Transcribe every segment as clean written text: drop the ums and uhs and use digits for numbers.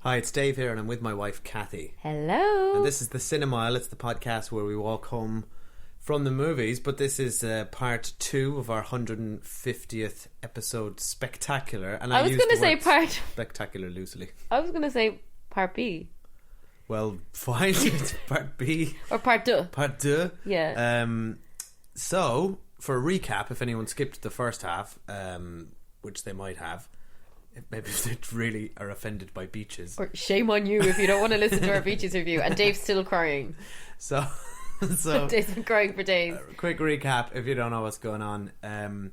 Hi, it's Dave here, and I'm with my wife, Kathy. Hello. And this is the Cinemile. It's the podcast where we walk home from the movies, but this is part 2 of our 150th episode spectacular. And I was going to say part spectacular loosely. I was going to say part B. Well, fine. It's part B. Or part 2. Part 2. Yeah. So, for a recap, if anyone skipped the first half, which they might have, maybe if they really are offended by beaches. Or shame on you if you don't want to listen to our beaches review. And Dave's still crying. So Dave's been crying for days. Quick recap if you don't know what's going on.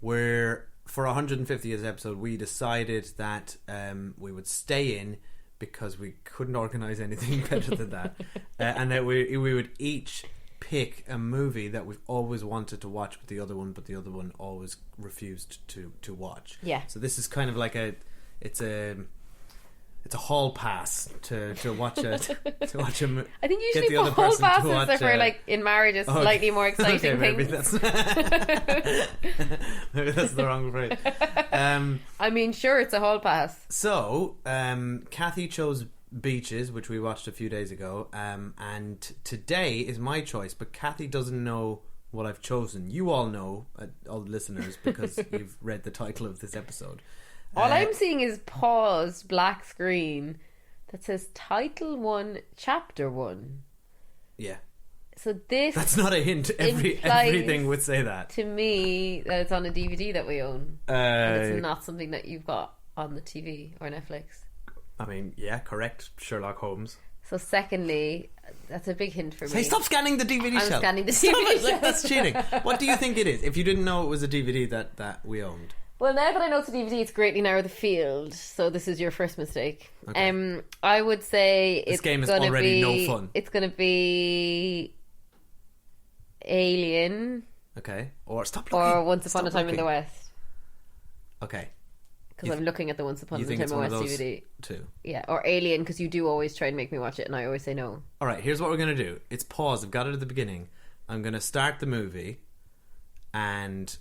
We're for 150th episode, we decided that we would stay in because we couldn't organise anything better than that, and that we would each pick a movie that we've always wanted to watch with the other one, but the other one always refused to watch. Yeah. So this is kind of like it's a hall pass to watch a I think usually for hall passes are for like in marriages slightly more exciting okay, maybe things. Maybe that's the wrong phrase. I mean, sure, it's a hall pass. So Kathy chose Beaches, which we watched a few days ago, and today is my choice, but Kathy doesn't know what I've chosen. You all know, all the listeners, because you've read the title of this episode. All I'm seeing is paused black screen that says Title 1, Chapter 1. Yeah. So that's not a hint. Everything would say that. To me, that it's on a DVD that we own. And it's not something that you've got on the TV or Netflix. I mean, yeah, correct. Sherlock Holmes. So secondly, that's a big hint for me. Hey, stop scanning the DVD shelf. I'm scanning the DVD shelf. That's cheating. What do you think it is? If you didn't know it was a DVD that we owned. Well, now that I know it's a DVD, it's greatly narrowed the field. So this is your first mistake. Okay. I would say this game is already no fun. It's going to be Alien. Okay. Or stop looking. Or Once Upon a Time in the West. Okay. Because I'm looking at the Once Upon a Time in the West DVD. Too. Yeah, or Alien, because you do always try and make me watch it, and I always say no. All right, here's what we're going to do. It's pause. I've got it at the beginning. I'm going to start the movie, and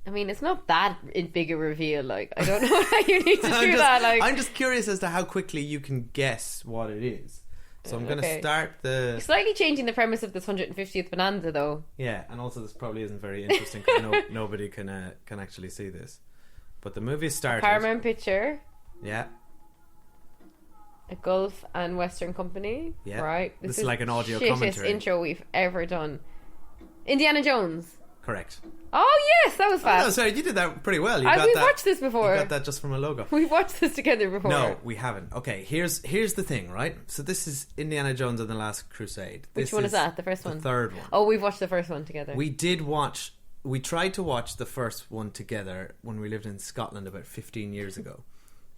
I mean, it's not that big a reveal. Like, I don't know how you need to do that. Like, I'm just curious as to how quickly you can guess what it is. So I'm going to start the... You're slightly changing the premise of this 150th Bonanza, though. Yeah, and also this probably isn't very interesting because nobody can actually see this. But the movie started... Paramount Picture. Yeah. A Gulf and Western Company. Yeah. Right. This is like an audio commentary. commentary. Intro we've ever done. Indiana Jones. Correct. Oh yes, that was fast. Oh, no, sorry, you did that pretty well. We've watched this before. You got that just from a logo. We've watched this together before. No, we haven't. Okay, here's the thing, right? So this is Indiana Jones and the Last Crusade. Which one is that? The first one? The third one. Oh, we've watched the first one together. We tried to watch the first one together when we lived in Scotland about 15 years ago.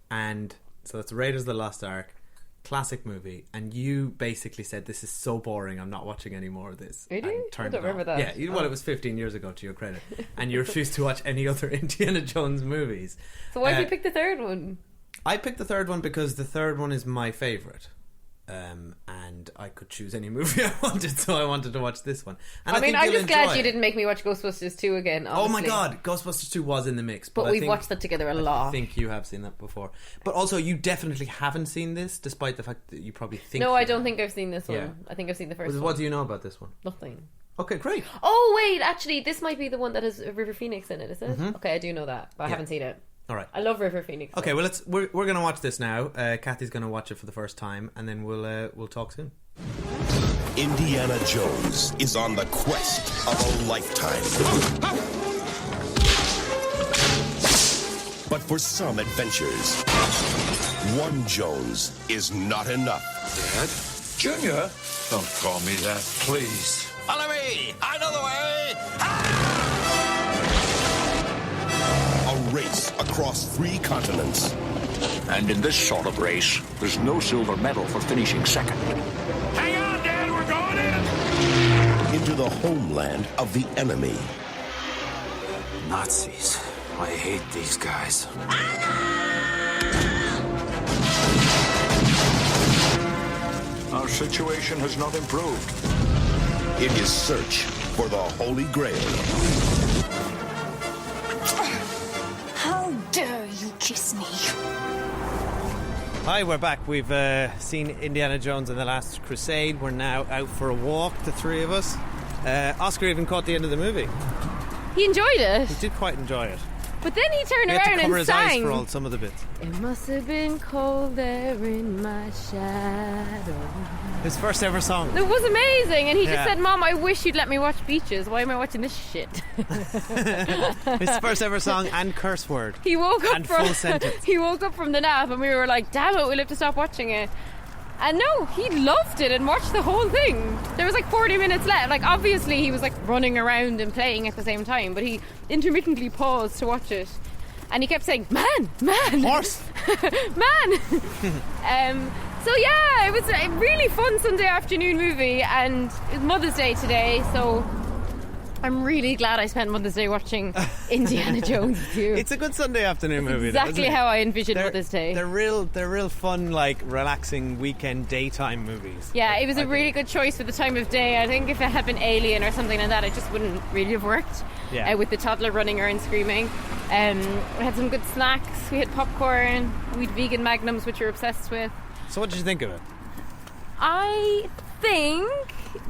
And so that's Raiders of the Lost Ark, classic movie, and you basically said, this is so boring, I'm not watching any more of this. Really? And turned I don't remember that. Yeah, well, it was 15 years ago, to your credit. And you refused to watch any other Indiana Jones movies. So why did you pick the third one? I picked the third one because the third one is my favourite. And I could choose any movie I wanted, so I wanted to watch this one. And I'm just glad you didn't make me watch Ghostbusters 2 again, obviously. Oh my god, Ghostbusters 2 was in the mix. But we've watched that together a lot. I think you have seen that before. But also, you definitely haven't seen this, despite the fact that you probably think... No, I don't think I've seen this one. Yeah. I think I've seen the first one. What do you know about this one? Nothing. Okay, great. Oh, wait, actually, this might be the one that has River Phoenix in it, is it? Mm-hmm. Okay, I do know that, but I haven't seen it. All right. I love River Phoenix. Okay, well, we're going to watch this now. Kathy's going to watch it for the first time, and then we'll talk soon. Indiana Jones is on the quest of a lifetime. But for some adventures, one Jones is not enough. Dad? Junior? Don't call me that, please. Follow me! I know the way! A race across 3 continents. And in this sort of race, there's no silver medal for finishing second. Hang on, Dad, we're going in! Into the homeland of the enemy. Nazis. I hate these guys. Our situation has not improved. In his search for the Holy Grail. How dare you kiss me? Hi, we're back. We've seen Indiana Jones and the Last Crusade. We're now out for a walk, the three of us. Oscar even caught the end of the movie. He enjoyed it. He did quite enjoy it. But then he turned He had to around cover and his eyes sang. for all some of the bits. It must have been cold there in my shadow. His first ever song. It was amazing, and he Yeah. just said, "Mom, I wish you'd let me watch Beaches. Why am I watching this shit?" His first ever song and curse word. He woke up And from full sentence. he woke up from the nap, and we were like, "Damn it, we'll have to stop watching it." And no, he loved it and watched the whole thing. There was like 40 minutes left. Like, obviously he was like running around and playing at the same time, but he intermittently paused to watch it, and he kept saying, "Man, man, Horse. man." So yeah, it was a really fun Sunday afternoon movie, and it's Mother's Day today, so I'm really glad I spent Mother's Day watching Indiana Jones with you. It's a good Sunday afternoon movie. Exactly isn't it? how I envisioned They're- Mother's Day. They're real fun, like relaxing weekend daytime movies. Yeah, it was I a really good choice for the time of day. I think if it had been Alien or something like that, it just wouldn't really have worked. Yeah. With the toddler running around screaming. We had some good snacks. We had popcorn. We had vegan magnums, which we're obsessed with. So what did you think of it? I think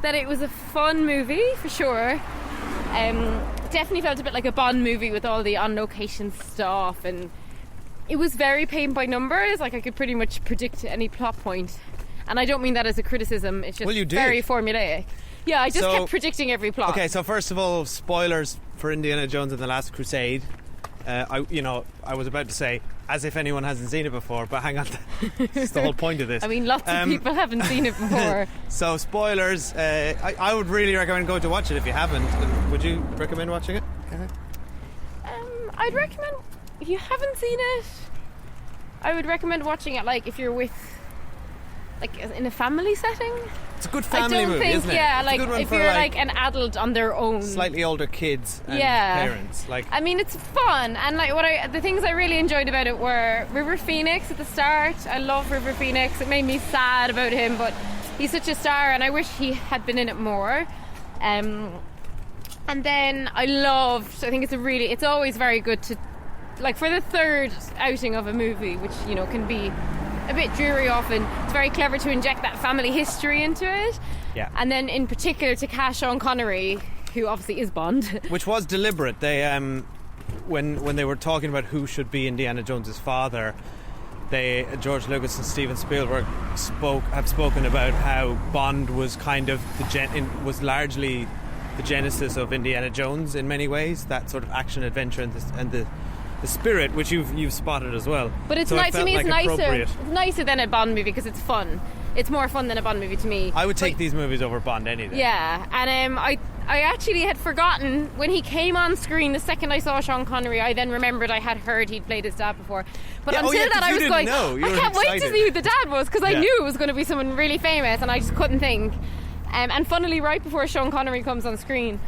that it was a fun movie for sure. Definitely felt a bit like a Bond movie with all the on-location stuff, and it was very paint by numbers. Like, I could pretty much predict any plot point, and I don't mean that as a criticism. It's just Well, you did. very formulaic. Yeah, I just So- kept predicting every plot. Okay, so first of all, spoilers for Indiana Jones and the Last Crusade. I was about to say, as if anyone hasn't seen it before, but hang on, that's the whole point of this. I mean, lots of people haven't seen it before. So spoilers. I would really recommend going to watch it if you haven't. Would you recommend watching it? I'd recommend, if you haven't seen it, I would recommend watching it like if you're with, like, in a family setting. It's a good family I don't movie, think, isn't it? yeah, It's a like good one if for, you're like an adult on their own. slightly older kids and Yeah. parents. Like, I mean, it's fun, and like the things I really enjoyed about it were River Phoenix at the start. I love River Phoenix. It made me sad about him, but he's such a star, and I wish he had been in it more. And then I think it's always very good to, like, for the third outing of a movie, which, you know, can be a bit dreary often, it's very clever to inject that family history into it. Yeah. And then in particular to cast Sean Connery, who obviously is Bond. which was deliberate. They when they were talking about who should be Indiana Jones's father, George Lucas and Steven Spielberg have spoken about how Bond was kind of was largely the genesis of Indiana Jones in many ways. That sort of action adventure and the spirit, which you've spotted as well. But it's So it nice to felt me. It's like nicer. appropriate. It's nicer than a Bond movie because it's fun. It's more fun than a Bond movie to me. I would take these movies over Bond any day. Yeah, and I actually had forgotten when he came on screen. The second I saw Sean Connery, I then remembered I had heard he'd played his dad before. But Yeah, until 'cause that, I you was didn't going, know. You I were can't wait to excited. see who the dad was because I Yeah. knew it was going to be someone really famous, and I just couldn't think. And funnily, right before Sean Connery comes on screen,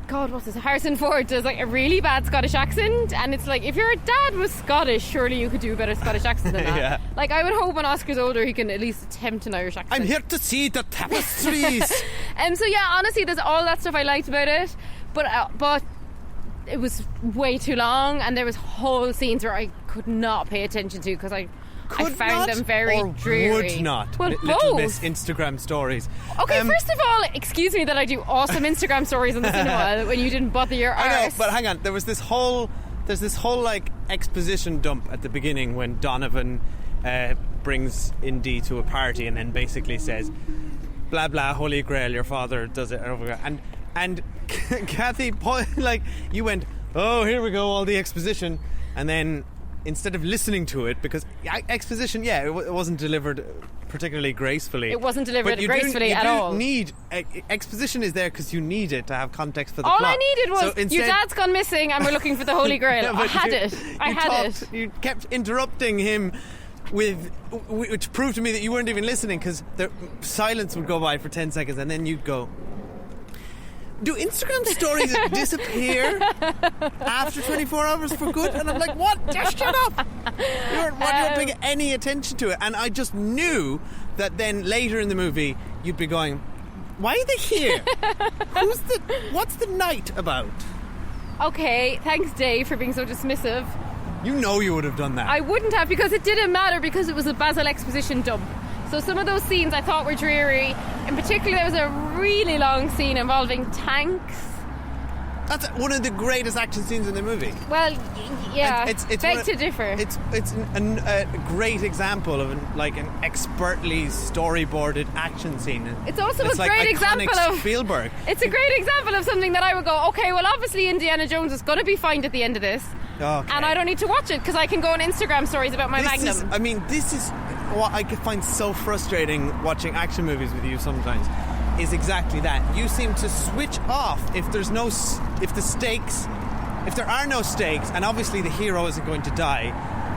what's this? Harrison Ford does like a really bad Scottish accent, and it's like, if your dad was Scottish, surely you could do a better Scottish accent than that. Yeah. Like, I would hope when Oscar's older, he can at least attempt an Irish accent. I'm here to see the tapestries. So yeah, honestly, there's all that stuff I liked about it, but it was way too long, and there was whole scenes where I could not pay attention to because I found them very or dreary. would not. Well, Little both. Miss Instagram stories. Okay, first of all, excuse me that I do awesome Instagram stories on the cinema when you didn't bother your arse. I know, but hang on. There's this whole like exposition dump at the beginning when Donovan brings Indy to a party and then basically says, "Blah blah, Holy Grail, your father does it," and Kathy, like, you went, "Oh, here we go, all the exposition," and then instead of listening to it, because exposition, it wasn't delivered particularly gracefully. It wasn't delivered But you gracefully you at all. Need exposition is there because you need it to have context for the all plot. I needed was, So instead- your dad's gone missing and we're looking for the Holy Grail. Yeah, I but had it. You kept interrupting him which proved to me that you weren't even listening, because the silence would go by for 10 seconds and then you'd go, "Do Instagram stories disappear after 24 hours for good?" And I'm like, "What? Just shut up!" You weren't paying any attention to it. And I just knew that then later in the movie you'd be going, "Why are they here? What's the night about?" Okay, thanks Dave for being so dismissive. You know you would have done that. I wouldn't have, because it didn't matter, because it was a Basil exposition dump. So some of those scenes I thought were dreary. In particular, there was a really long scene involving tanks. That's one of the greatest action scenes in the movie. Well, yeah, it's beg to differ. It's a great example of an expertly storyboarded action scene. It's also it's a great example of Spielberg. It's a great example of something that I would go, okay, well, obviously Indiana Jones is going to be fined at the end of this, okay. and I don't need to watch it because I can go on Instagram stories about my Magnum. This is what I could find so frustrating watching action movies with you sometimes. Is exactly that. You seem to switch off if there are no stakes, and obviously the hero isn't going to die,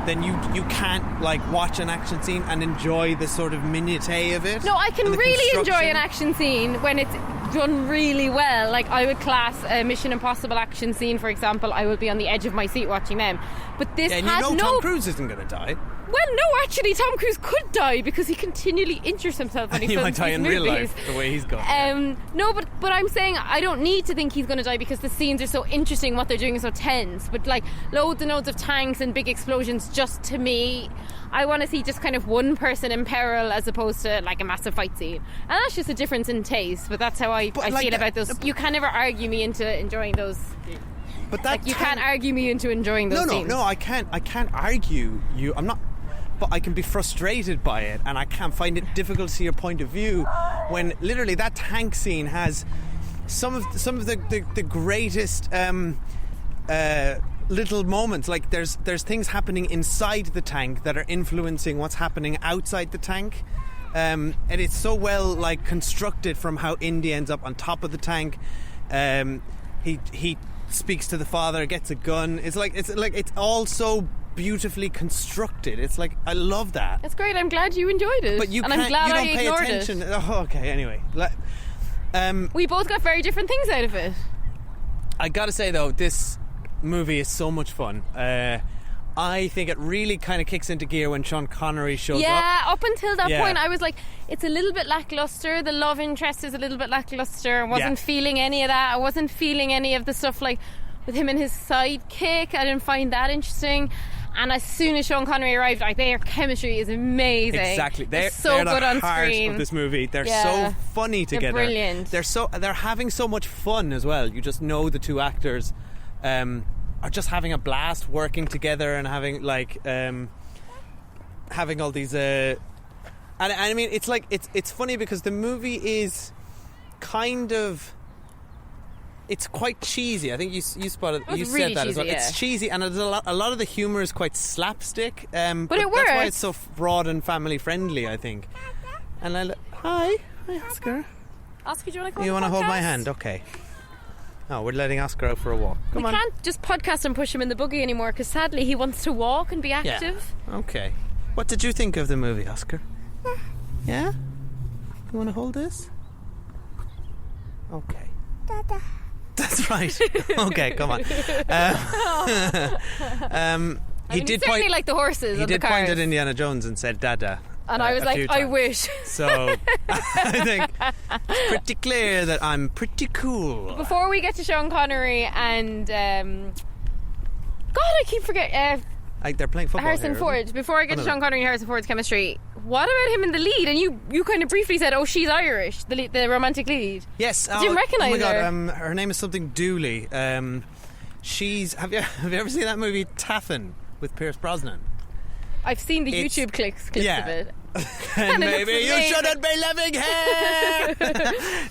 then you can't like watch an action scene and enjoy the sort of minutiae of it. No, I can really enjoy an action scene when it's done really well. Like, I would class a Mission Impossible action scene, for example. I would be on the edge of my seat watching them. But this has Tom Cruise isn't going to die. Well, no, actually, Tom Cruise could die because he continually injures himself when he films might die in movies. real life, the way he's gone. No, but I'm saying I don't need to think he's going to die because the scenes are so interesting, what they're doing is so tense. But like loads and loads of tanks and big explosions, just to me, I want to see just kind of one person in peril as opposed to like a massive fight scene. And that's just a difference in taste, but that's how I feel about those. You can never argue me into enjoying those. But that you can't argue me into enjoying those scenes. No, I can't argue you. I'm not. But I can be frustrated by it, and I can find it difficult to see your point of view when literally that tank scene has some of the greatest little moments. Like there's things happening inside the tank that are influencing what's happening outside the tank, and it's so well like constructed from how Indy ends up on top of the tank. He speaks to the father, gets a gun. It's all so beautifully constructed. It's like, I love that. It's great. I'm glad you enjoyed it. But I'm glad I ignored it. Oh, okay, anyway. We both got very different things out of it. I gotta say though, this movie is so much fun. I think it really kind of kicks into gear when Sean Connery shows up. Yeah, up until that point I was like, it's a little bit lackluster. The love interest is a little bit lackluster. I wasn't feeling any of that. I wasn't feeling any of the stuff like with him and his sidekick. I didn't find that interesting. And as soon as Sean Connery arrived, their chemistry is amazing. Exactly, they're so good on heart screen of this movie. They're so funny together. They're brilliant. They're having so much fun as well. You just know the two actors are just having a blast working together and having like having all these. And I mean, it's like it's funny because the movie is kind of. It's quite cheesy. I think you spotted. You said really that cheesy, as well. yeah. It's cheesy, and a lot of the humour is quite slapstick. But it that's works. why it's so broad and family friendly, I think. And hi, Oscar. Oscar, do you want to come? You want to hold my hand? Okay. Oh, we're letting Oscar out for a walk. Come on. We can't just podcast and push him in the buggy anymore because sadly he wants to walk and be active. Yeah. Okay. What did you think of the movie, Oscar? Yeah. You want to hold this? Okay. Dada. That's right. Okay, come on. He did certainly point like the horses. He and did the cars. point at Indiana Jones and said "Dada," and I was like, I wish. So I think it's pretty clear that I'm pretty cool. Before we get to Sean Connery and God, I keep forgetting. They're playing football. Harrison here, Ford. Before I get to Sean Connery and Harrison Ford's chemistry, what about him in the lead? And you kind of briefly said, "Oh, she's Irish." The romantic lead. Yes, I didn't recognise her. Oh my her. God, her name is something Dooley. She's. Have you ever seen that movie Taffin with Pierce Brosnan? I've seen the YouTube clips of it. And maybe you shouldn't be living here.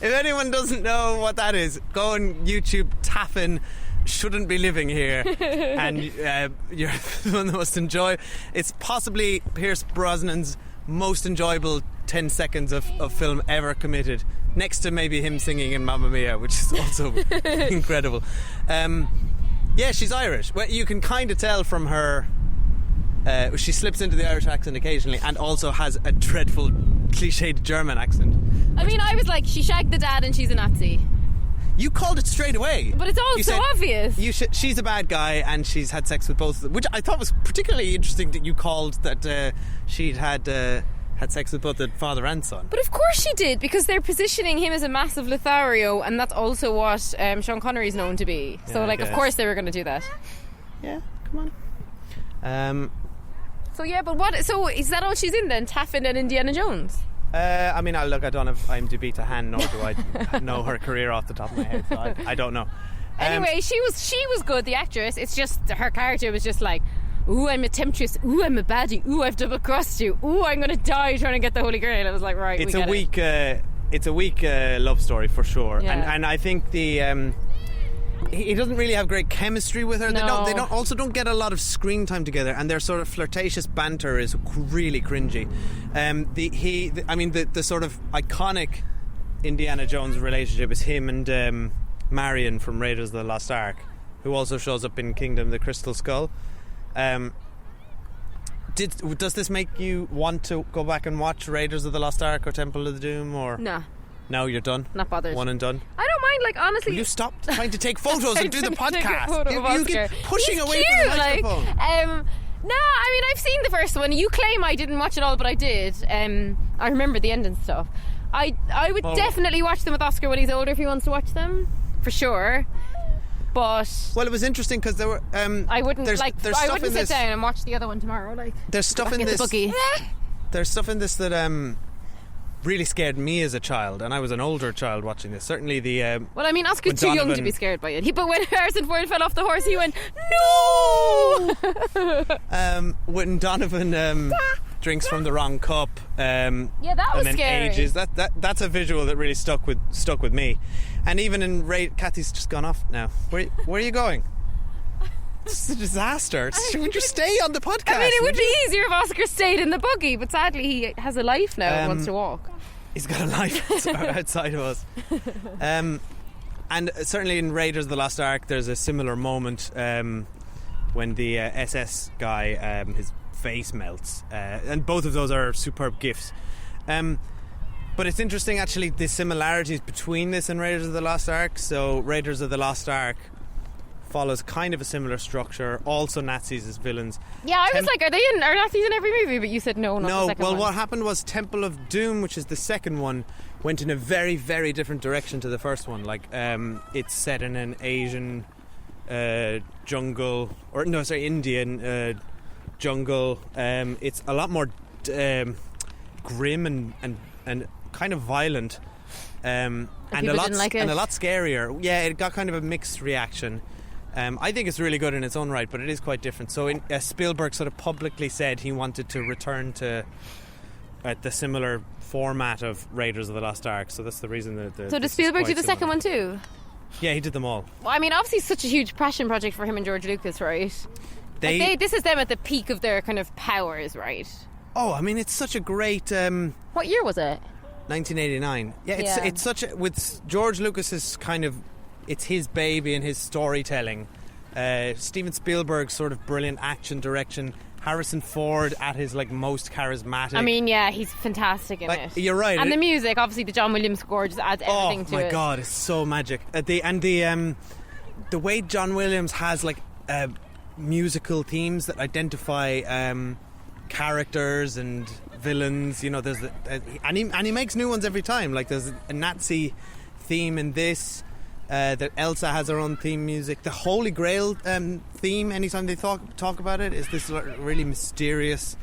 If anyone doesn't know what that is, go on YouTube Taffin. Shouldn't be living here. And you're the one that must enjoy. It's possibly Pierce Brosnan's most enjoyable 10 seconds of film ever committed, next to maybe him singing in Mamma Mia, which is also incredible. Yeah, she's Irish. Well, you can kind of tell from her. She slips into the Irish accent occasionally, and also has a dreadful cliched German accent. I mean, I was like, she shagged the dad and she's a Nazi. You called it straight away. But it's all so obvious. She's a bad guy and she's had sex with both of them, which I thought was particularly interesting that you called that she'd had sex with both the father and son. But of course she did, because they're positioning him as a massive Lothario, and that's also what Sean Connery's known to be. So, of course they were going to do that. Yeah, come on. So yeah, but what? So is that all she's in then? Taffin and Indiana Jones? I mean, I don't have IMDb to hand, nor do I know her career off the top of my head, so I don't know. Anyway, she was good, the actress. It's just her character was just like, ooh, I'm a temptress. Ooh, I'm a baddie. Ooh, I've double-crossed you. Ooh, I'm going to die trying to get the Holy Grail. I was like, right, it's a weak love story for sure. Yeah. And I think he doesn't really have great chemistry with her. No. They don't get a lot of screen time together, and their sort of flirtatious banter is really cringy. The sort of iconic Indiana Jones relationship is him and Marion from Raiders of the Lost Ark, who also shows up in Kingdom of the Crystal Skull. Does this make you want to go back and watch Raiders of the Lost Ark or Temple of the Doom? Or no, you're done. Not bothered. One and done. I don't mind. Like, honestly, will you stop trying to take photos and do the podcast? You keep pushing He's away cute, from the microphone. No, I mean, I've seen the first one. You claim I didn't watch it all, but I did. I remember the end and stuff. I would definitely watch them with Oscar when he's older if he wants to watch them, for sure. But it was interesting because there were. I wouldn't I wouldn't sit down and watch the other one tomorrow. Like, there's stuff in this. There's stuff in this that really scared me as a child, and I was an older child watching this. Certainly the. Well, I mean, Oscar's too young to be scared by it. But when Harrison Ford fell off the horse, he went, "No!" When Donovan drinks from the wrong cup. Yeah, that was and then scary. Ages. That's a visual that really stuck with me. And even in Kathy's just gone off now. Where are you going? It's a disaster. Would you stay on the podcast? I mean, it would be easier if Oscar stayed in the buggy, but sadly he has a life now and wants to walk. He's got a life outside of us. And certainly in Raiders of the Lost Ark, there's a similar moment when the SS guy, his face melts. And both of those are superb gifts. But it's interesting, actually, the similarities between this and Raiders of the Lost Ark. So Raiders of the Lost Ark follows kind of a similar structure. Also Nazis as villains. Yeah, I was like, are Nazis in every movie? But you said no, not the second one. What happened was Temple of Doom, which is the second one, went in a very, very different direction to the first one. Like, it's set in an Asian jungle, Indian jungle. It's a lot more grim and kind of violent, and a lot scarier. Yeah, it got kind of a mixed reaction. I think it's really good in its own right, but it is quite different. So Spielberg sort of publicly said he wanted to return to the similar format of Raiders of the Lost Ark. So that's the reason that. So did Spielberg do the second one too? Yeah, he did them all. Well, I mean, obviously, it's such a huge passion project for him and George Lucas, right? This is them at the peak of their kind of powers, right? Oh, I mean, it's such a great. What year was it? 1989. Yeah, it's such a, with George Lucas's kind of, it's his baby and his storytelling. Steven Spielberg's sort of brilliant action direction. Harrison Ford at his most charismatic. I mean, yeah, he's fantastic in it. You're right. And the music, obviously, the John Williams score just adds everything to it. Oh my God, it's so magic. The way John Williams has musical themes that identify characters and villains, there's and he makes new ones every time. Like, there's a Nazi theme in this, that Elsa has her own theme music. The Holy Grail theme, anytime they talk about it, is this really mysterious,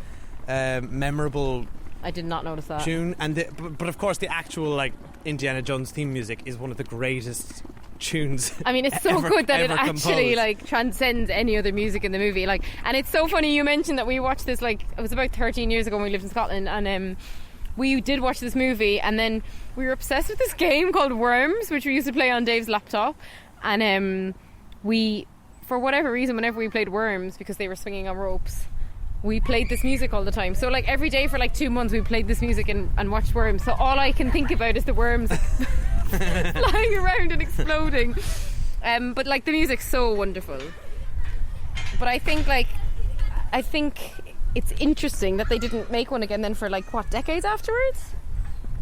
memorable. I did not notice that tune. And but of course the actual Indiana Jones theme music is one of the greatest tunes. I mean, it's so good that it actually transcends any other music in the movie. And it's so funny you mentioned that we watched this it was about 13 years ago when we lived in Scotland, and we did watch this movie, and then we were obsessed with this game called Worms, which we used to play on Dave's laptop, and we, for whatever reason, whenever we played Worms, because they were swinging on ropes, we played this music all the time. So every day for 2 months we played this music and watched Worms. So all I can think about is the worms flying around and exploding. But the music's so wonderful. But I think it's interesting that they didn't make one again then for decades afterwards?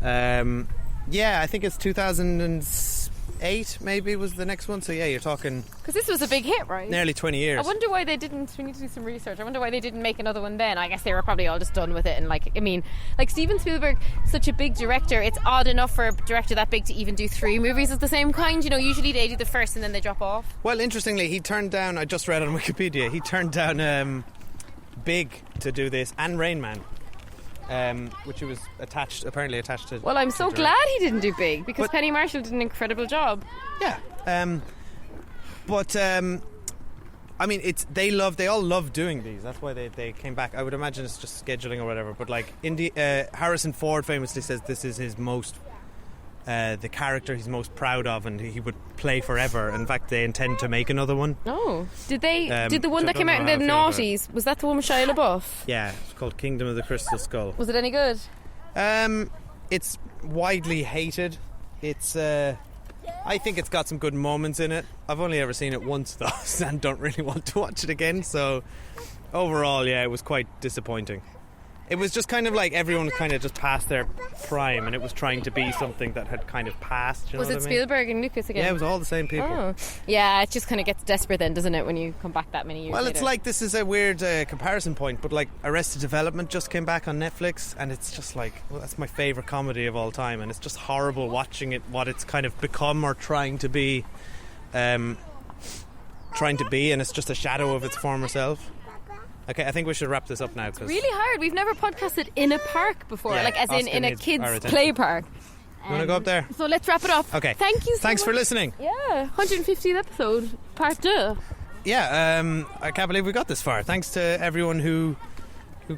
Yeah, I think it's 2008 maybe was the next one. So yeah, you're talking, because this was a big hit, right? Nearly 20 years. I wonder why they didn't. We need to do some research. I wonder why they didn't make another one then. I guess they were probably all just done with it. And Steven Spielberg, such a big director, it's odd enough for a director that big to even do 3 movies of the same kind. Usually they do the first and then they drop off. Well, interestingly, he turned down, I just read on Wikipedia, he turned down big to do this, and Rain Man, which he was apparently attached to. Well, I'm so direct. glad he didn't do big, because Penny Marshall did an incredible job. Yeah. But I mean, they all love doing these. That's why they came back. I would imagine it's just scheduling or whatever. But like Harrison Ford famously says this is his most the character he's most proud of, and he would play forever. In fact, they intend to make another one. Oh, did the one that I came don't out in the know how I feel noughties? Was that the one with Shia LaBeouf? Yeah, it's called Kingdom of the Crystal Skull. Was it any good? It's widely hated. It's I think it's got some good moments in it. I've only ever seen it once though, and don't really want to watch it again. So overall, yeah, it was quite disappointing. It was just kind of like everyone kind of just past their prime, and it was trying to be something that had kind of passed. You know Was it what I mean? Spielberg and Lucas again? Yeah, it was all the same people. Oh. Yeah, it just kind of gets desperate then, doesn't it, when you come back that many years Well, later? it's like, this is a weird comparison point, but like Arrested Development just came back on Netflix, and it's just like, well, that's my favourite comedy of all time, and it's just horrible watching it, what it's kind of become or trying to be, and it's just a shadow of its former self. Okay, I think we should wrap this up now. Cause really hard. We've never podcasted in a park before, Yeah, like as Oscar in a needs kids' our attention. play park. You want to go up there? So let's wrap it up. Okay. Thank you so Thanks much. for listening. Yeah, 150th episode, part 2. Yeah, I can't believe we got this far. Thanks to everyone who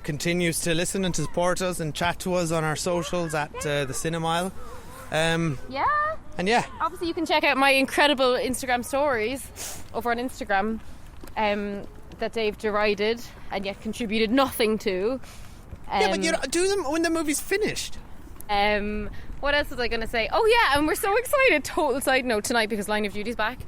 continues to listen and to support us and chat to us on our socials at the Cinemile. Yeah. And yeah, Obviously, you can check out my incredible Instagram stories over on Instagram that Dave derided and yet contributed nothing to. yeah, but you know, do them when the movie's finished. What else was I going to say? Oh yeah, and we're so excited. Total side note tonight because Line of Duty's back.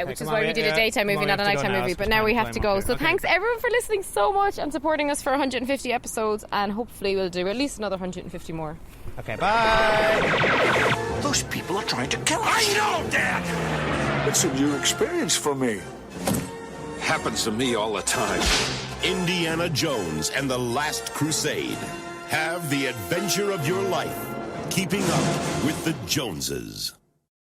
Which is come why on, we did yeah, a daytime come movie, on, not a we have to go nighttime now, movie. so But it's now time we to have to climb go. up So here. Okay. thanks everyone for listening so much and supporting us for 150 episodes, and hopefully we'll do at least another 150 more. Okay, bye. Those people are trying to kill us. I know, Dad! It's a new experience for me. Happens to me all the time. Indiana Jones and the Last Crusade. Have the adventure of your life, keeping up with the Joneses.